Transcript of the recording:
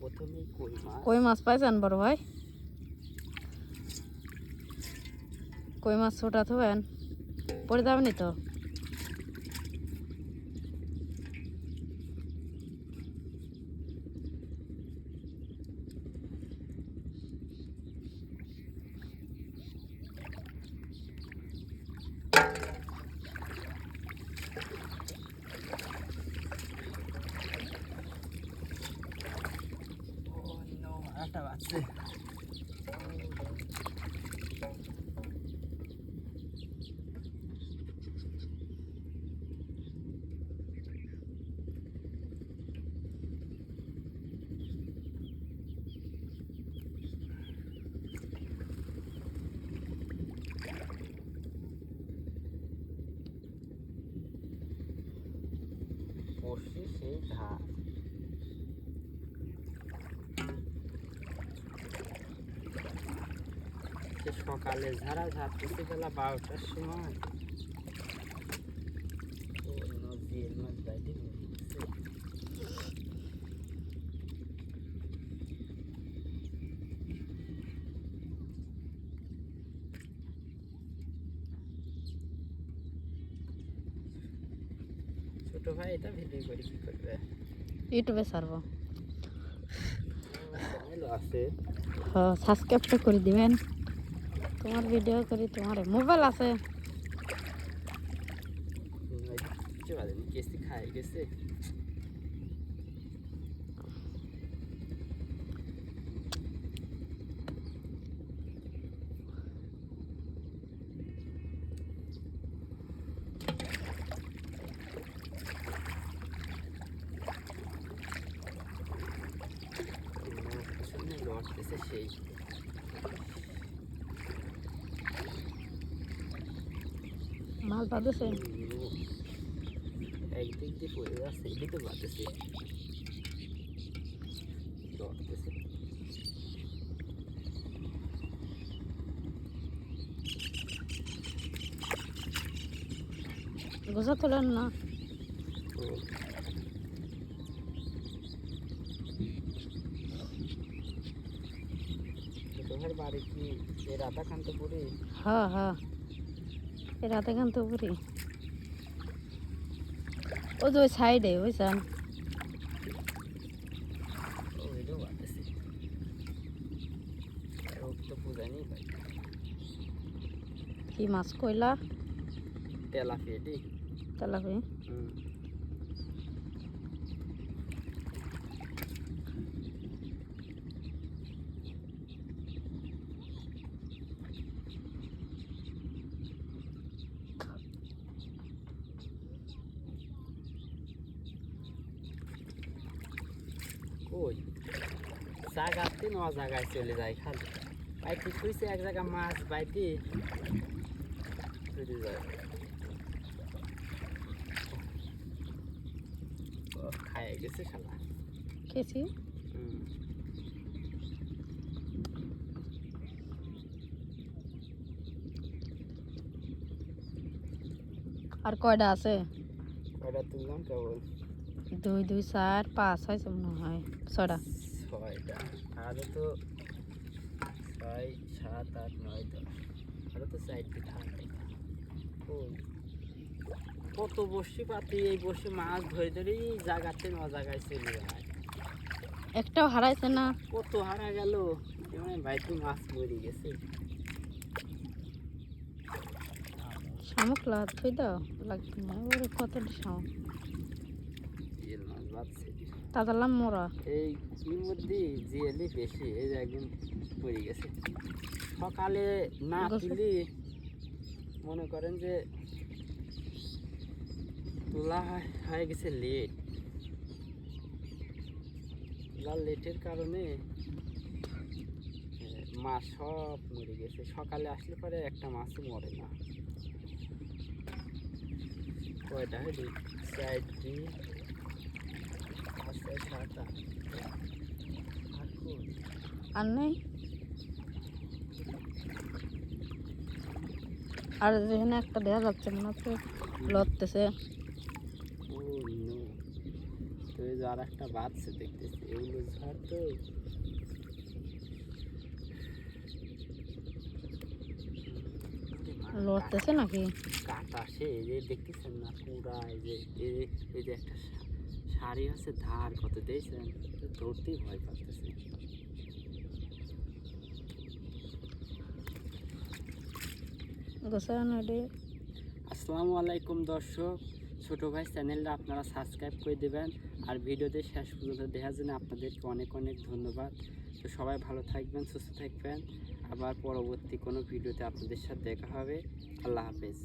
প্রথমেই কই মাছ পাইছেন বড় ভাই? কই মাছ ছোটা থবেন, পড়ে যাবেনি তো? আটা আছে। বসি সেই ধার সকালে ঝাড়া ঝাড়তেছে বেলা 12টার সময়। নদীর মাছ বাইরে ছোট ভাই এটা ভিডিও করে কি করবে? ইউটিউবে ছাড়বো। আছে হ্যাঁ, সাবস্ক্রাইবটা করে দিবেন। তোমার ভিডিও করি, তোমার মোবাইল আছে? কেসি খাই গেছে। লড়তেছে সেই মাছ বাঁধেছে, একদিক দিয়ে পড়ে যাচ্ছে, এটি তো বাঁধতেছে লড়তেছে। গোসা তোলেন না? তোমার বাড়ি কি এই রাধাকান্তপুরে? হ্যাঁ হ্যাঁ, এই রাধাকান্তপুরি। ও যে ওই সাইডে বুঝছেন। ওইটাও বাঁধতেছে, তো বুঝানি ভাই। কি মাছ কইলা? তেলাপিয়া এটি। তেলাপি? কই জায়গাতে ন জায়গায় চলে যায় খালি বাইতে শুয়েছে এক জায়গা মাছ বাইতে চলে যায়। খায় গেছে শালা। খেয়েছি। আর কয়টা আছে? কয়টা তুললাম কেবল? 2 2 4 5 হয়েছে মনে হয়, 6টা। 6টা আরো তো 6 7 8 9 10 আরো তো 4টি থাকে। কত বসি পাতি এই বসে মাছ ধরে ধরে জায়গাতে ন জায়গায় চলে যায়। একটাও হারাইছে না? কত হারা গেল ভাই, তুই মাছ মরে গেছে। শামুক থই দাও, লাগবে না। ওরে কতটা শামুক মাছ বাঁচছে তাদালাম মোরা। এই মধ্যে জিয়ালি বেশি, এই যে একদম পড়ে গেছে। সকালে না তুলি মনে করেন যে তোলা হয়ে গেছে লেট। লেটের কারণে মাছ সব মরে গেছে। সকালে আসলে পরে একটা মাছও মরে না। কয়টা হইলি? 4টি 5 6 7 8 আর নেই। আর যেখানে একটা দেখা যাচ্ছে মনে হচ্ছে লড়তেছে। ও নো, তো এই যে আর একটা বাচ্চা দেখতেছি, এগুলো ঝড় তো। লড়তেছে নাকি? কাটা সে এই যে দেখতেছেন না পুরা, এই যে একটা শাড়ি আছে ধার কত দিয়েছেন, ধরতেই ভয় পাচ্ছে। গোসরানো রে। আসসালামু আলাইকুম দর্শক, ছোট ভাই চ্যানেলটা আপনারা সাবস্ক্রাইব করে দেবেন আর ভিডিওতে শেষ পর্যন্ত দেখার জন্য আপনাদেরকে অনেক অনেক ধন্যবাদ। তো সবাই ভালো থাকবেন, সুস্থ থাকবেন, আবার পরবর্তী কোনো ভিডিওতে আপনাদের সাথে দেখা হবে। আল্লাহ হাফেজ।